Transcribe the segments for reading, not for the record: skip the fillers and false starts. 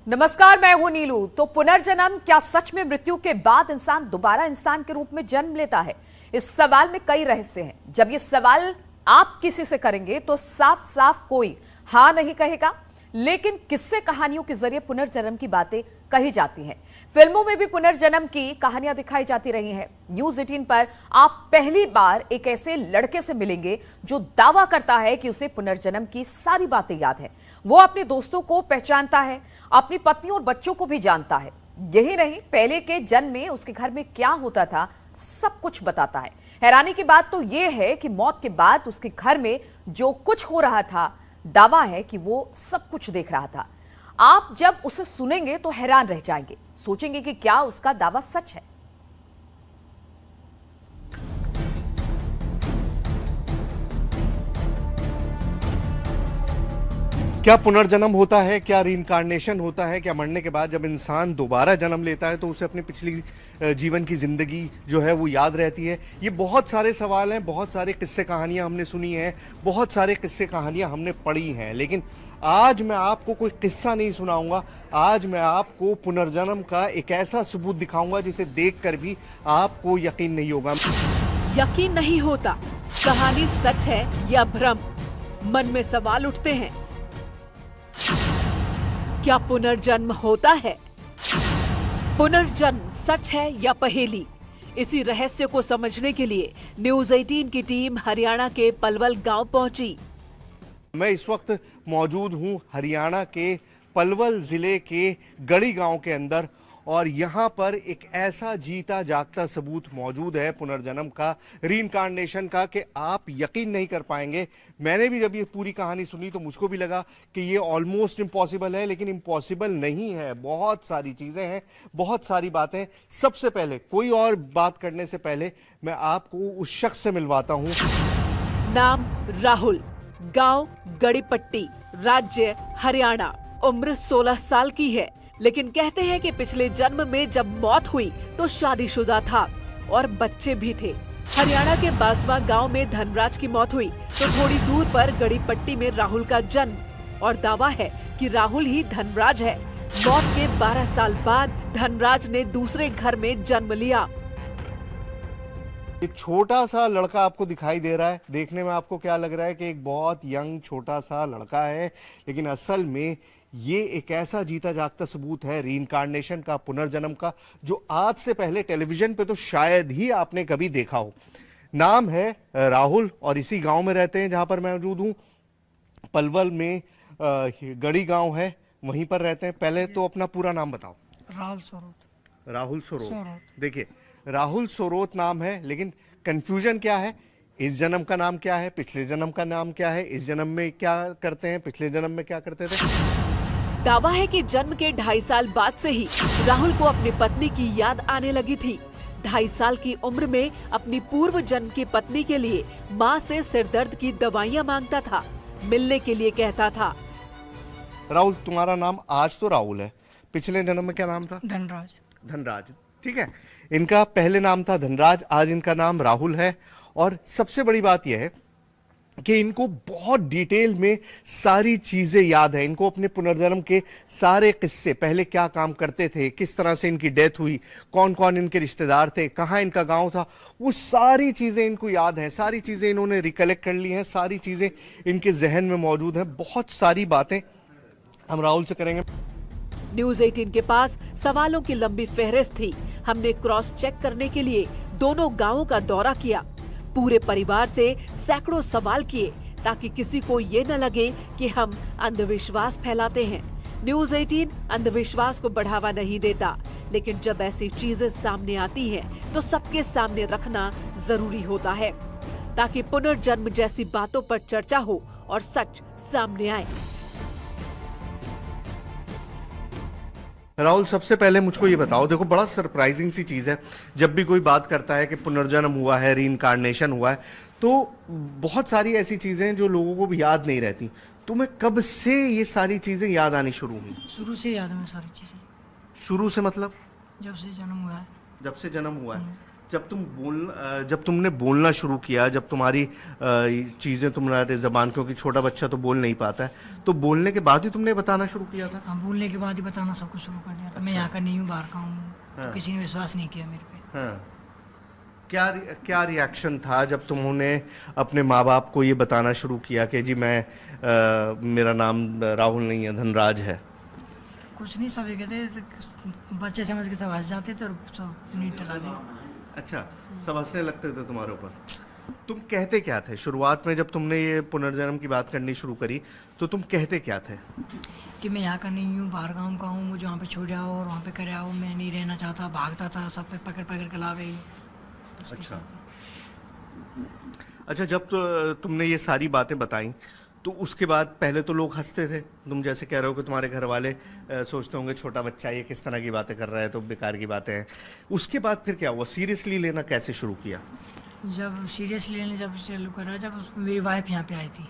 नमस्कार, मैं हूं नीलू। तो पुनर्जन्म क्या सच में मृत्यु के बाद इंसान दोबारा इंसान के रूप में जन्म लेता है? इस सवाल में कई रहस्य हैं। जब ये सवाल आप किसी से करेंगे तो साफ साफ कोई हाँ नहीं कहेगा, लेकिन किस्से कहानियों के जरिए पुनर्जन्म की बातें कही जाती हैं। फिल्मों में भी पुनर्जन्म की कहानियां दिखाई जाती रही हैं। न्यूज 18 पर आप पहली बार एक ऐसे लड़के से मिलेंगे जो दावा करता है कि उसे पुनर्जन्म की सारी बातें याद है। वो अपने दोस्तों को पहचानता है, अपनी पत्नी और बच्चों को भी जानता है। यही नहीं, पहले के जन्म में उसके घर में क्या होता था सब कुछ बताता है। हैरानी की बात तो यह है कि मौत के बाद उसके घर में जो कुछ हो रहा था, दावा है कि वो सब कुछ देख रहा था। आप जब उसे सुनेंगे तो हैरान रह जाएंगे, सोचेंगे कि क्या उसका दावा सच है। क्या पुनर्जन्म होता है? क्या रीइंकार्नेशन होता है? क्या मरने के बाद जब इंसान दोबारा जन्म लेता है तो उसे अपनी पिछली जीवन की जिंदगी जो है वो याद रहती है? ये बहुत सारे सवाल हैं, बहुत सारे किस्से कहानियां हमने सुनी हैं, बहुत सारे किस्से कहानियां हमने पढ़ी हैं, लेकिन आज मैं आपको कोई किस्सा नहीं सुनाऊंगा। आज मैं आपको पुनर्जन्म का एक ऐसा सबूत दिखाऊंगा जिसे देखकर भी आपको यकीन नहीं होगा। यकीन नहीं होता, कहानी सच है या भ्रम? मन में सवाल उठते हैं। क्या पुनर्जन्म होता है? पुनर्जन्म सच है या पहेली? इसी रहस्य को समझने के लिए न्यूज 18 की टीम हरियाणा के पलवल गांव पहुंची। मैं इस वक्त मौजूद हूं हरियाणा के पलवल जिले के गढ़ी गांव के अंदर, और यहाँ पर एक ऐसा जीता जागता सबूत मौजूद है पुनर्जन्म का, रीइंकार्नेशन का, कि आप यकीन नहीं कर पाएंगे। मैंने भी जब ये पूरी कहानी सुनी तो मुझको भी लगा कि ये ऑलमोस्ट इम्पॉसिबल है, लेकिन इम्पॉसिबल नहीं है। बहुत सारी चीज़ें हैं, बहुत सारी बातें। सबसे पहले, कोई और बात करने से पहले, मैं आपको उस शख्स से मिलवाता हूँ। नाम राहुल, गांव गड़ीपट्टी, राज्य हरियाणा, उम्र 16 साल की है। लेकिन कहते हैं कि पिछले जन्म में जब मौत हुई तो शादीशुदा था और बच्चे भी थे। हरियाणा के बासवा गांव में धनराज की मौत हुई तो थोड़ी दूर पर गड़ीपट्टी में राहुल का जन्म, और दावा है कि राहुल ही धनराज है। मौत के 12 साल बाद धनराज ने दूसरे घर में जन्म लिया। एक छोटा सा लड़का आपको दिखाई दे रहा है। देखने में आपको क्या लग रहा है कि एक बहुत यंग छोटा सा लड़का है, लेकिन असल में ये एक ऐसा जीता जागता सबूत है रीइंकार्नेशन का, पुनर्जन्म का, जो आज से पहले टेलीविजन पे तो शायद ही आपने कभी देखा हो। नाम है राहुल और इसी गांव में रहते हैं जहां पर मैं मौजूद हूं। पलवल में गढ़ी गांव है, वहीं पर रहते हैं। पहले तो अपना पूरा नाम बताओ। राहुल सोरोत। राहुल सोरोत। देखिए, राहुल सोरोत नाम है, लेकिन कंफ्यूजन क्या है? इस जन्म का नाम क्या है, पिछले जन्म का नाम क्या है, इस जन्म में क्या करते हैं, पिछले जन्म में क्या करते थे। दावा है कि जन्म के 2.5 साल बाद से ही राहुल को अपनी पत्नी की याद आने लगी थी। 2.5 साल की उम्र में अपनी पूर्व जन्म की पत्नी के लिए माँ से सिरदर्द की दवाइयाँ मांगता था, मिलने के लिए कहता था। राहुल, तुम्हारा नाम आज तो राहुल है, पिछले जन्म में क्या नाम था? धनराज। धनराज, ठीक है। इनका पहले नाम था धनराज, आज इनका नाम राहुल है। और सबसे बड़ी बात यह है कि इनको बहुत डिटेल में सारी चीजें याद है। इनको अपने पुनर्जन्म के सारे किस्से, पहले क्या काम करते थे, किस तरह से इनकी डेथ हुई, कौन कौन इनके रिश्तेदार थे, कहाँ इनका गांव था, वो सारी चीजें इनको याद हैं। सारी चीजें इन्होंने रिकलेक्ट कर ली हैं, सारी चीजें इनके जहन में मौजूद हैं। बहुत सारी बातें हम राहुल से करेंगे। न्यूज 18 के पास सवालों की लंबी फहरिस्त थी। हमने क्रॉस चेक करने के लिए दोनों गांवों का दौरा किया, पूरे परिवार से सैकड़ों सवाल किए, ताकि किसी को ये न लगे कि हम अंधविश्वास फैलाते हैं। न्यूज 18 अंधविश्वास को बढ़ावा नहीं देता, लेकिन जब ऐसी चीजें सामने आती हैं तो सबके सामने रखना जरूरी होता है, ताकि पुनर्जन्म जैसी बातों पर चर्चा हो और सच सामने आए। राहुल, सबसे पहले मुझको ये बताओ, देखो बड़ा सरप्राइजिंग सी चीज़ है, जब भी कोई बात करता है कि पुनर्जन्म हुआ है, रीइंकार्नेशन हुआ है, तो बहुत सारी ऐसी चीज़ें जो लोगों को भी याद नहीं रहती। तुम्हें कब से ये सारी चीज़ें याद आनी शुरू हुई? शुरू से याद है सारी चीजें। शुरू से मतलब? जब से जन्म हुआ है। जब से जन्म हुआ है। जब तुमने बोलना शुरू किया, जब तुम्हारी चीजें तुम्हारे जबान, क्योंकि छोटा बच्चा तो बोल नहीं पाता है, तो बोलने के बाद ही तुमने बताना शुरू किया था? हाँ, बोलने के बाद ही बताना सब कुछ शुरू कर दिया था। मैं यहाँ का नहीं हूँ, बाहर का हूँ। हाँ। तो किसी ने विश्वास नहीं किया मेरे पे। हाँ। क्या रिएक्शन था जब तुमने अपने माँ बाप को ये बताना शुरू किया कि जी मेरा नाम राहुल नहीं है, धनराज है? कुछ नहीं, सब ये कहते बच्चे समझ के सब हंस जाते थे और सब नीट टला दिया। अच्छा, सब हंसने लगते थे तुम्हारे ऊपर। तुम कहते क्या थे शुरुआत में जब तुमने ये पुनर्जन्म की बात करनी शुरू करी? तो तुम कहते क्या थे? कि मैं यहाँ का नहीं हूँ, बाहर गाँव का हूँ, मुझे वहाँ पे छोड़ आओ और वहाँ पे कर आओ, मैं नहीं रहना चाहता। भागता था, सब पे पकड़ पकड़ के लावे। अच्छा, जब तुमने ये सारी बातें बताई तो उसके बाद पहले तो लोग हंसते थे, तुम जैसे कह रहे हो कि तुम्हारे घर वाले सोचते होंगे छोटा बच्चा ये किस तरह की बातें कर रहा है, तो बेकार की बातें हैं। उसके बाद फिर क्या हुआ? सीरियसली लेना कैसे शुरू किया? जब सीरियसली लेने जब चालू करा, जब मेरी वाइफ यहाँ पे आई थी।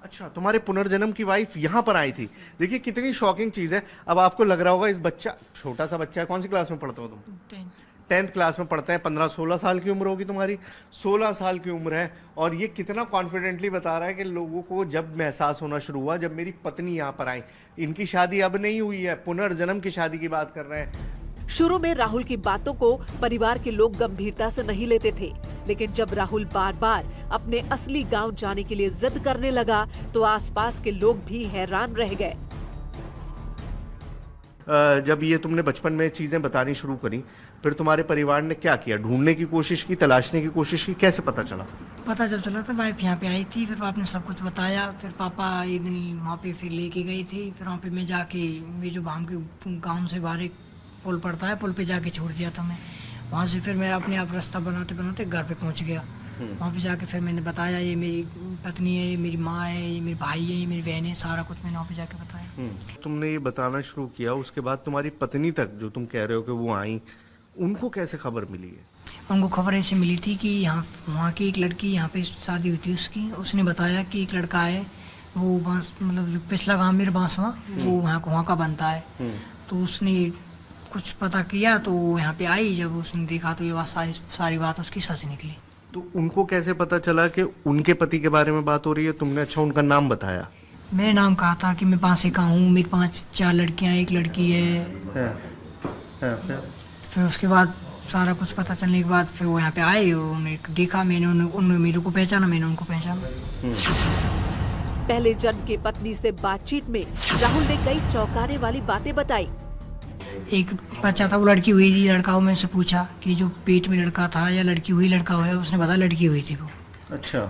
अच्छा, तुम्हारे पुनर्जन्म की वाइफ यहाँ पर आई थी। देखिए कितनी शॉकिंग चीज़ है। अब आपको लग रहा होगा इस बच्चा, छोटा सा बच्चा है, कौन सी क्लास में पढ़ते हो तुम? 10th क्लास में पढ़ते हैं। 15-16 साल की उम्र होगी तुम्हारी, 16 साल की उम्र है। और ये कितना कॉन्फिडेंटली बता रहा है कि लोगों को जब महसास होना शुरू हुआ, जब मेरी पत्नी यहाँ पर आई, इनकी शादी अब नहीं हुई है, पुनर्जन्म की शादी की बात कर रहे हैं। शुरू में राहुल की बातों को परिवार के लोग गंभीरता से नहीं लेते थे, लेकिन जब राहुल बार बार अपने असली गांव जाने के लिए जिद करने लगा तो आसपास के लोग भी हैरान रह गए। जब ये तुमने बचपन में चीजें बतानी शुरू करी, फिर तुम्हारे परिवार ने क्या किया? ढूंढने की कोशिश की, तलाशने की कोशिश की? कैसे पता चला? पता जब चला तो वाइफ यहाँ पे आई थी, फिर आपने सब कुछ बताया। फिर पापा एक दिन वहाँ पे फिर लेके गई थी। फिर वहाँ पे मैं जाके, वे जो भाम के गाँव से बाहर एक पुल पड़ता है, पुल पे जाके छोड़ दिया था मैं। वहाँ से फिर मैं अपने आप रास्ता बनाते बनाते घर पे पहुँच गया। वहाँ पे जाके फिर मैंने बताया ये मेरी पत्नी है, ये मेरी माँ है, ये मेरे भाई है, ये मेरी बहन है, सारा कुछ मैंने वहाँ पे जाके बताया। तुमने ये बताना शुरू किया, उसके बाद तुम्हारी पत्नी तक जो तुम कह रहे हो कि वो आई, उनको कैसे खबर मिली है? उनको खबर ऐसे मिली थी कि यहाँ वहाँ की एक लड़की, यहाँ पे शादी हुई थी उसकी, उसने बताया कि एक लड़का है, वो बांस मतलब जो पिछला गाँव मेरे बांसवा, वो वहाँ का बनता है। तो उसने कुछ पता किया तो वो यहाँ पे आई। जब उसने देखा तो ये बात सारी बात उसकी सच निकली। तो उनको कैसे पता चला कि उनके पति के बारे में बात हो रही है? तुमने अच्छा उनका नाम बताया? मेरे नाम कहा था कि मैं पाँच का हूँ, मेरी 5-4 लड़कियाँ, एक लड़की है। फिर उसके बाद सारा कुछ पता चलने के बाद फिर वो यहाँ पे आए और उन्हें देखा। उन्होंने मेरे को पहचाना, मैंने उनको पहचाना। पहले जन्म की पत्नी से बातचीत में राहुल ने कई चौंकाने वाली बातें बताई। एक बच्चा था, वो लड़की हुई थी, लड़का हो। मैं उससे पूछा कि जो पेट में लड़का था या लड़की हुई लड़का हुआ, उसने बताया लड़की हुई थी वो। अच्छा,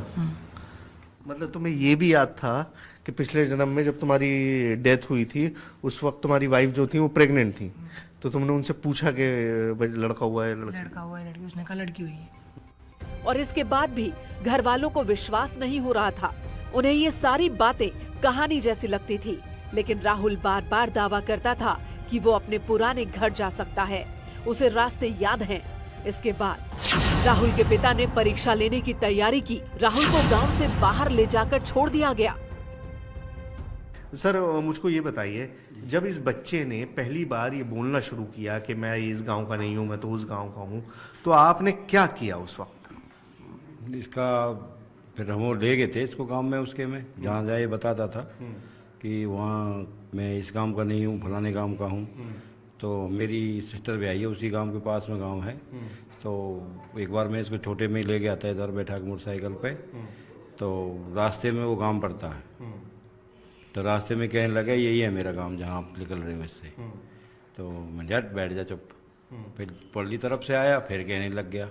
मतलब तुम्हें ये भी याद था कि पिछले जन्म में जब तुम्हारी डेथ हुई थी, उस वक्त तुम्हारी वाइफ जो थी वो प्रेग्नेंट थी, तो तुमने उनसे पूछा कि लड़का हुआ है लड़की? उसने कहा लड़की हुई है। और इसके बाद भी घर वालों को विश्वास नहीं हो रहा था। उन्हें ये सारी बातें कहानी जैसी लगती थी, लेकिन राहुल बार बार दावा करता था कि वो अपने पुराने घर जा सकता है, उसे रास्ते याद हैं। इसके बाद राहुल के पिता ने परीक्षा लेने की तैयारी की। राहुल को गांव से बाहर ले जाकर छोड़ दिया गया। सर, मुझको ये बताइए, जब इस बच्चे ने पहली बार ये बोलना शुरू किया कि मैं इस गांव का नहीं हूँ, मैं तो उस गांव का हूँ, तो आपने क्या किया उस वक्त? इसका फिर हम ले गए थे इसको गांव में, उसके में जहाँ जाए बताता था कि वहाँ मैं इस गांव का नहीं हूँ, फलाने गांव का हूँ। तो मेरी सिस्टर भी आई है, उसी गांव के पास में गांव है। तो एक बार मैं इसको छोटे में ले गया था इधर बैठा के मोटरसाइकिल पे, तो रास्ते में वो गांव पड़ता है। तो रास्ते में कहने लगा यही है मेरा गांव जहाँ आप निकल रहे हो इससे। तो मैं जट बैठ जा चुप। फिर पल्ली तरफ से आया, फिर कहने लग गया।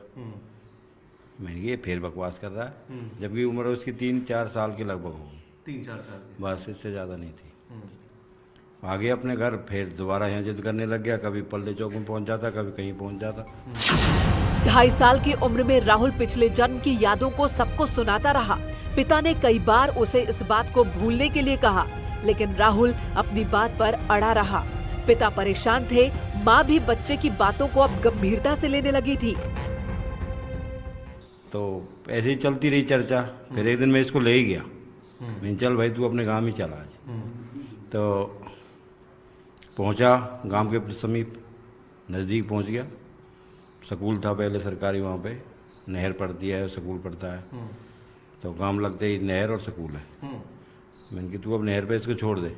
मैंने ये फिर बकवास कर रहा है, जबकि उम्र उसकी 3-4 साल की लगभग होगी। 3-4 साल? बस, इससे ज़्यादा नहीं थी। आ गया अपने घर, फिर दोबारा यहाँ जिद करने लग गया। कभी पल्ले चौक में पहुँच जाता, कभी कहीं पहुँच जाता। 2.5 साल की उम्र में राहुल पिछले जन्म की यादों को सबको सुनाता रहा। पिता ने कई बार उसे इस बात को भूलने के लिए कहा, लेकिन राहुल अपनी बात पर अड़ा रहा। पिता परेशान थे, माँ भी बच्चे की बातों को अब गंभीरता से लेने लगी थी। तो ऐसे ही चलती रही चर्चा। फिर एक दिन मैं इसको ले ही गया। मैं चल भाई तू अपने गांव ही चला आज। तो पहुंचा गांव के समीप, नज़दीक पहुंच गया। स्कूल था पहले सरकारी, वहाँ पे नहर पड़ती है, स्कूल पड़ता है। तो काम लगते ही नहर और स्कूल है। मैंने कि तू अब नहर पे इसको छोड़ दे,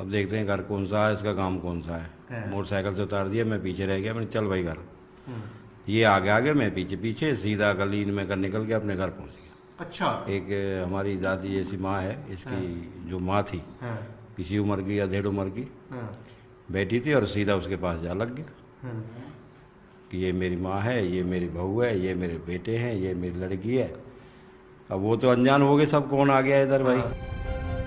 अब देखते हैं घर कौन सा है, इसका काम कौन सा है। मोटरसाइकिल से उतार दिया, मैं पीछे रह गया। मैंने चल भाई घर। ये आगे आगे, मैं पीछे पीछे, सीधा गली में कर निकल के अपने घर पहुँच गया। अच्छा। एक हमारी दादी जैसी माँ है, इसकी जो माँ थी इसी उम्र की या 1.5 उम्र की बैठी थी, और सीधा उसके पास जा लग गया कि ये मेरी माँ है, ये मेरी बहू है, ये मेरे बेटे हैं, ये मेरी लड़की है। अब वो तो अनजान हो गए सब, कौन आ गया इधर भाई।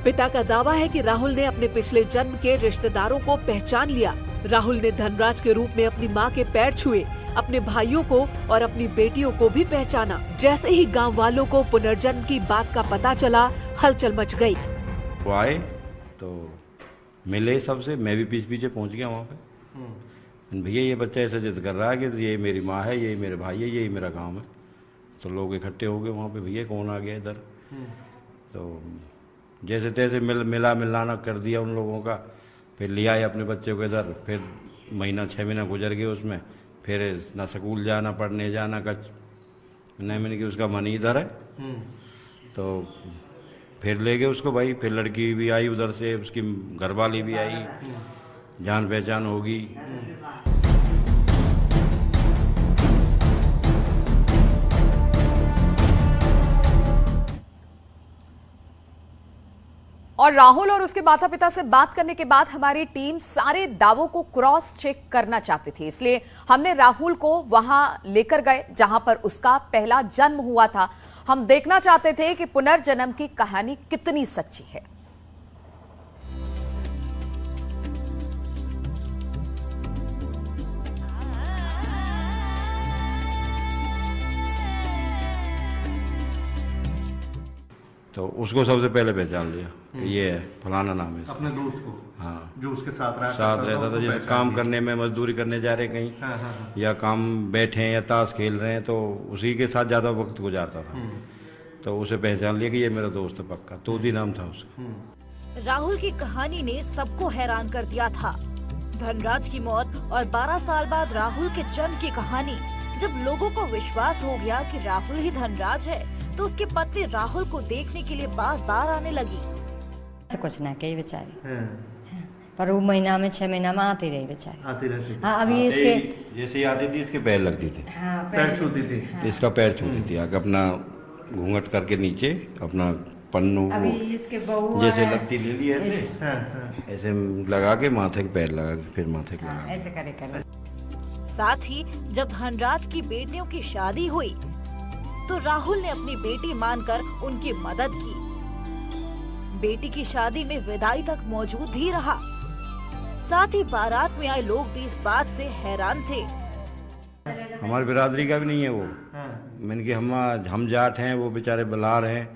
पिता का दावा है कि राहुल ने अपने पिछले जन्म के रिश्तेदारों को पहचान लिया। राहुल ने धनराज के रूप में अपनी मां के पैर छुए, अपने भाइयों को और अपनी बेटियों को भी पहचाना। जैसे ही गांव वालों को पुनर्जन्म की बात का पता चला, हलचल मच गई। वो आए तो मिले सबसे, मैं भी पीछे पीछे पहुंच गया वहाँ पे। भैया ये बच्चा ऐसा जिद कर रहा है कि ये मेरी माँ है, ये मेरे भाई है, यही मेरा काम है। तो लोग इकट्ठे हो गए वहाँ पे, भैया कौन आ गया इधर। तो जैसे तैसे मिलाना कर दिया उन लोगों का। फिर लिया है अपने बच्चे को इधर। फिर 6 महीना गुजर गए उसमें। फिर ना स्कूल जाना, पढ़ने जाना का नहीं, मैंने कि उसका मन ही इधर है। तो फिर ले गए उसको भाई। फिर लड़की भी आई उधर से, उसकी घरवाली भी आई, जान पहचान होगी। और राहुल और उसके माता पिता से बात करने के बाद हमारी टीम सारे दावों को क्रॉस चेक करना चाहती थी, इसलिए हमने राहुल को वहां लेकर गए जहां पर उसका पहला जन्म हुआ था। हम देखना चाहते थे कि पुनर्जन्म की कहानी कितनी सच्ची है। तो उसको सबसे पहले पहचान लिया कि ये है फलाना नाम है इसका। अपने दोस्त को? हाँ, जो उसके साथ रहता था। जैसे काम करने में, मजदूरी करने जा रहे कहीं, या काम बैठे हैं या ताश खेल रहे हैं, तो उसी के साथ ज़्यादा वक्त गुजारता था। तो उसे पहचान लिया कि ये मेरा दोस्त है पक्का। तोती नाम था उसका। राहुल की कहानी ने सबको हैरान कर दिया था। धनराज की मौत और 12 साल बाद राहुल के जन्म की कहानी जब लोगों को विश्वास हो गया कि राहुल ही धनराज है, तो उसकी पत्नी राहुल को देखने के लिए बार बार आने लगी। कुछ ना कही बेचारी, पर वो महीना में 6 महीना में आती रही बेचारी। आती रहती। हाँ, अभी इसके जैसे ही आती थी इसके पैर लगती थी। हाँ, पैर छूती थी। इसका पैर छूती थी आगे, अपना घूंघट करके नीचे अपना पन्नू अभी इसके बहू जैसे है, लगती ले ली ऐसे लगा के माथे के पैर लगा के, फिर माथे के लगा ऐसे करे। साथ ही जब धनराज की बेटियों की शादी हुई तो राहुल ने अपनी बेटी मानकर उनकी मदद की। बेटी की शादी में विदाई तक मौजूद भी रहा। साथ ही बारात में आए लोग भी इस बात से हैरान थे। हमारी बिरादरी का भी नहीं है वो। मैंने कि हम जाट हैं, वो बेचारे बलार हैं।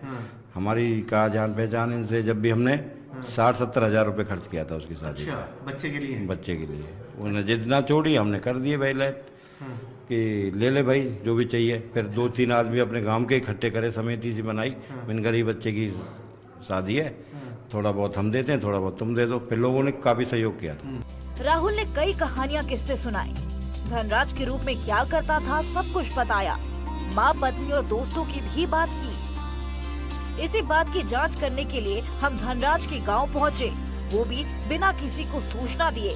हमारी का जान पहचान इनसे। जब भी हमने 60-70 हज़ार रुपये खर्च किया था उसकी शादी में। बच्चे के लिए? बच्चे के लिए। उन्हें जितना छोड़ी हमने कर दिए भाई लैत कि ले ले भाई जो भी चाहिए। फिर 2-3 आदमी अपने गांव के इकट्ठे करे, समिति सी बनाई। मैंने गरीब बच्चे की शादी है, थोड़ा बहुत हम देते हैं, थोड़ा बहुत तुम दे दो। फिर लोगों ने काफी सहयोग किया था। राहुल ने कई कहानियां किस्से सुनाए। धनराज के रूप में क्या करता था सब कुछ बताया। माँ, पत्नी और दोस्तों की भी बात की। इसी बात की जांच करने के लिए हम धनराज के गांव पहुंचे, वो भी बिना किसी को सूचना दिए।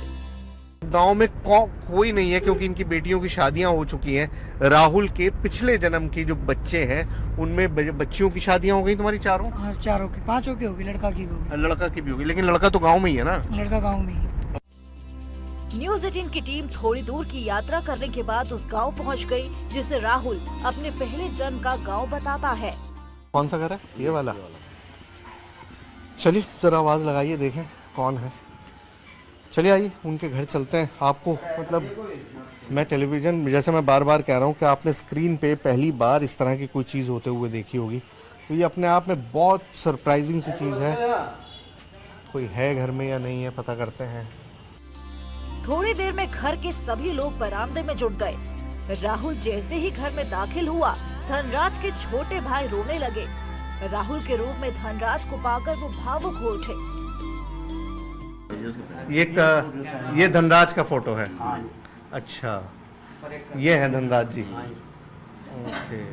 गांव में कोई नहीं है क्योंकि इनकी बेटियों की शादियां हो चुकी हैं। राहुल के पिछले जन्म के जो बच्चे हैं उनमें बच्चियों की शादियां हो गई। तुम्हारी चारों? हाँ, 4 की 5 की होगी, लड़का की भी होगी। लड़का की भी होगी, लेकिन लड़का तो गांव में ही है ना? लड़का गांव में ही। न्यूज़ 18 की टीम थोड़ी दूर की यात्रा करने के बाद उस गांव पहुंच गई जिसे राहुल अपने पहले जन्म का गांव बताता है। कौन सा घर है? ये वाला। चलिए जरा आवाज लगाइए, देखें कौन है। चलिए आइए उनके घर चलते हैं। आपको मतलब मैं टेलीविज़न, जैसे मैं बार बार कह रहा हूँ कि आपने स्क्रीन पे पहली बार इस तरह की कोई चीज़ होते हुए देखी होगी, तो ये अपने आप में बहुत सरप्राइजिंग सी चीज़ है। कोई है घर में या नहीं है, पता करते हैं। थोड़ी देर में घर के सभी लोग बरामदे में जुट गए। राहुल जैसे ही घर में दाखिल हुआ, धनराज के छोटे भाई रोने लगे। राहुल के रूप में धनराज को पाकर वो भावुक हो उठे। ये धनराज का फोटो है? अच्छा, ये है धनराज जी। ओके,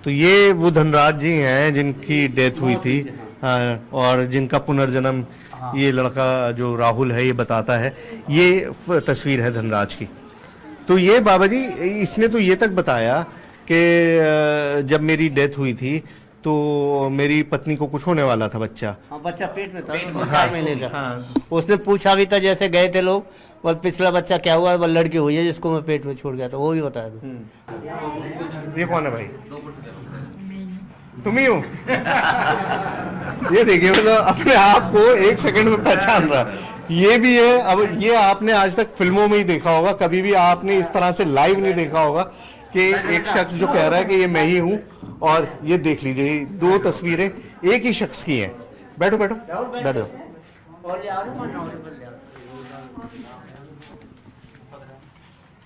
तो ये वो धनराज जी हैं जिनकी डेथ हुई थी, हाँ, और जिनका पुनर्जन्म ये लड़का जो राहुल है ये बताता है। ये तस्वीर है धनराज की। तो ये बाबा जी, इसने तो ये तक बताया कि जब मेरी डेथ हुई थी तो मेरी पत्नी को कुछ होने वाला था, बच्चा। हाँ, बच्चा पेट में था, 4 महीने का। हाँ। उसने पूछा भी था, जैसे गए थे लोग, और पिछला बच्चा क्या हुआ, वो लड़की हुई है जिसको मैं पेट में छोड़ गया था, वो भी बताया था। ये कौन है भाई? तुम ही हो? ये देखिए, मतलब अपने आप को 1 सेकंड में पहचान रहा। ये भी है। अब ये आपने आज तक फिल्मों में ही देखा होगा, कभी भी आपने इस तरह से लाइव नहीं देखा होगा कि एक शख्स जो कह रहा है कि ये मैं ही हूं। और ये देख लीजिए, 2 तस्वीरें एक ही शख्स की हैं। बैठो बैठो बैठो।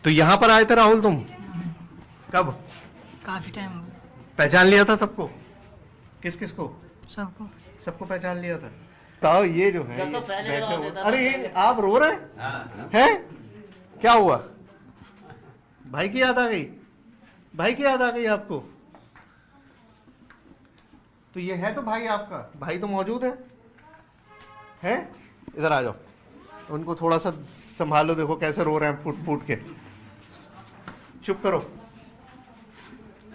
तो यहाँ पर आए थे राहुल तुम? कब? काफी टाइम हो गया। पहचान लिया था सबको? किस किस को? सबको पहचान लिया था। तो ये जो है, अरे ये आप रो रहे हैं? क्या हुआ? भाई की याद आ गई? भाई की याद आ गई आपको? तो ये है तो भाई आपका, भाई तो मौजूद है? इधर आ जाओ, उनको थोड़ा सा संभालो। देखो कैसे रो रहे हैं फूट फूट के। चुप करो।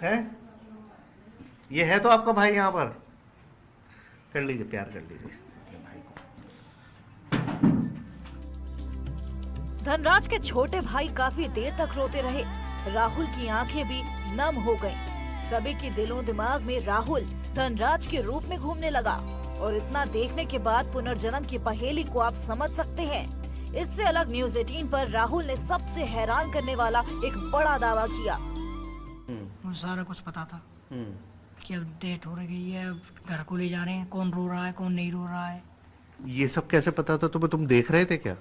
है ये है तो आपका भाई यहाँ पर? कर लीजिए, प्यार कर लीजिए भाई को। धनराज के छोटे भाई काफी देर तक रोते रहे। राहुल की आंखें भी नम हो गईं। सभी के दिलों दिमाग में राहुल धनराज के रूप में घूमने लगा। और इतना देखने के बाद पुनर्जन्म की पहेली को आप समझ सकते हैं। इससे अलग न्यूज़ 18 पर राहुल ने सबसे हैरान करने वाला एक बड़ा दावा किया। मुझे सारा कुछ पता था कि अब डेथ हो रही है, अब घर को ले जा रहे हैं, कौन रो रहा है कौन नहीं रो रहा है। ये सब कैसे पता था तुम्हें? तुम देख रहे थे क्या?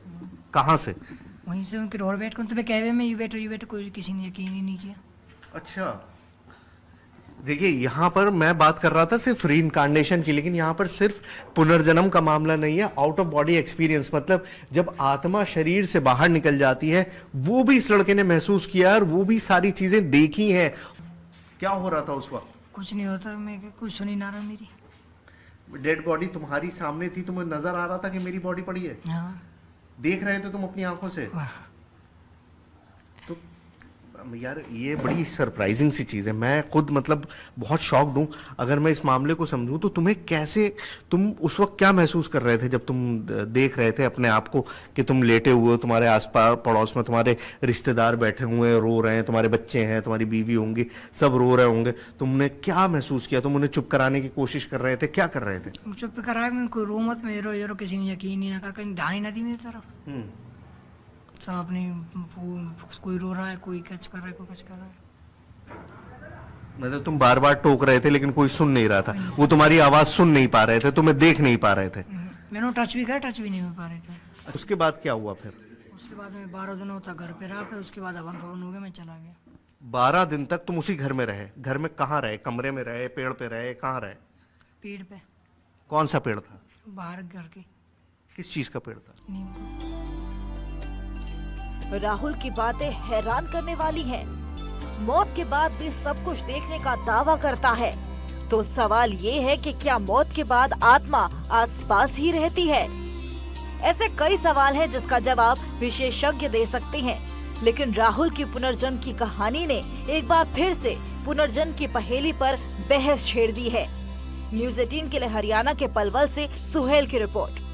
कहाँ से? वहीं से उनके डोर बैठ कर तुम्हें कहवे में यू बैठो कोई किसी ने यकीन ही नहीं किया। अच्छा, देखिए यहाँ पर मैं बात कर रहा था सिर्फ रीइंकार्नेशन की, लेकिन यहाँ पर सिर्फ पुनर्जन्म का मामला नहीं है, आउट ऑफ बॉडी एक्सपीरियंस। मतलब जब आत्मा शरीर से बाहर निकल जाती है, वो भी इस लड़के ने महसूस किया और वो भी सारी चीजें देखी हैं। क्या हो रहा था उस वक्त? कुछ नहीं होता, मैं कुछ सुनी ना रहा। मेरी डेड बॉडी तुम्हारी सामने थी, तुम्हें नजर आ रहा था कि मेरी बॉडी पड़ी है? हाँ। देख रहे थे तुम अपनी आंखों से? तो यार ये बड़ी सरप्राइजिंग सी चीज़ है। मैं खुद मतलब बहुत शॉक्ड हूँ। अगर मैं इस मामले को समझूं तो तुम्हें कैसे, तुम उस वक्त क्या महसूस कर रहे थे जब तुम देख रहे थे अपने आप को कि तुम लेटे हुए हो, तुम्हारे आसपास पड़ोस में तुम्हारे रिश्तेदार बैठे हुए हैं, रो रहे हैं, तुम्हारे बच्चे हैं, तुम्हारी बीवी होंगी, सब रो रहे होंगे। तुमने क्या महसूस किया? तुम उन्हें चुप कराने की कोशिश कर रहे थे? क्या कर रहे थे? चुप कराया, मैं कोई रो मत, मैं रो किसी ने यकीन ही ना कर, कहीं ध्यान ही ना दी मेरी तरफ। सब अपनी, कोई रो रहा है, कोई कच कर रहा है, कोई कच कर रहा है। मतलब तुम बार बार टोक रहे थे लेकिन कोई सुन नहीं रहा था, वो तुम्हारी आवाज सुन नहीं पा रहे थे, तुम्हें देख नहीं पा रहे थे। मैंने टच भी करा, टच भी नहीं हो पा रहे थे। उसके बाद क्या हुआ फिर? उसके बाद मैं 12 दिन होता घर पे रहा, फिर उसके बाद हवन फवन हो गया, मैं चला गया। 12 दिन तक तुम उसी घर में रहे? घर में कहाँ रहे? कमरे में रहे, पेड़ पे रहे, कहाँ रहे? पेड़ पे। कौन सा पेड़ था? बाहर घर के। किस चीज का पेड़ था? नीम का। राहुल की बातें हैरान करने वाली हैं। मौत के बाद भी सब कुछ देखने का दावा करता है। तो सवाल ये है कि क्या मौत के बाद आत्मा आसपास ही रहती है? ऐसे कई सवाल हैं जिसका जवाब विशेषज्ञ दे सकते हैं। लेकिन राहुल की पुनर्जन्म की कहानी ने एक बार फिर से पुनर्जन्म की पहेली पर बहस छेड़ दी है। न्यूज़ 18 के लिए हरियाणा के पलवल से सुहेल की रिपोर्ट।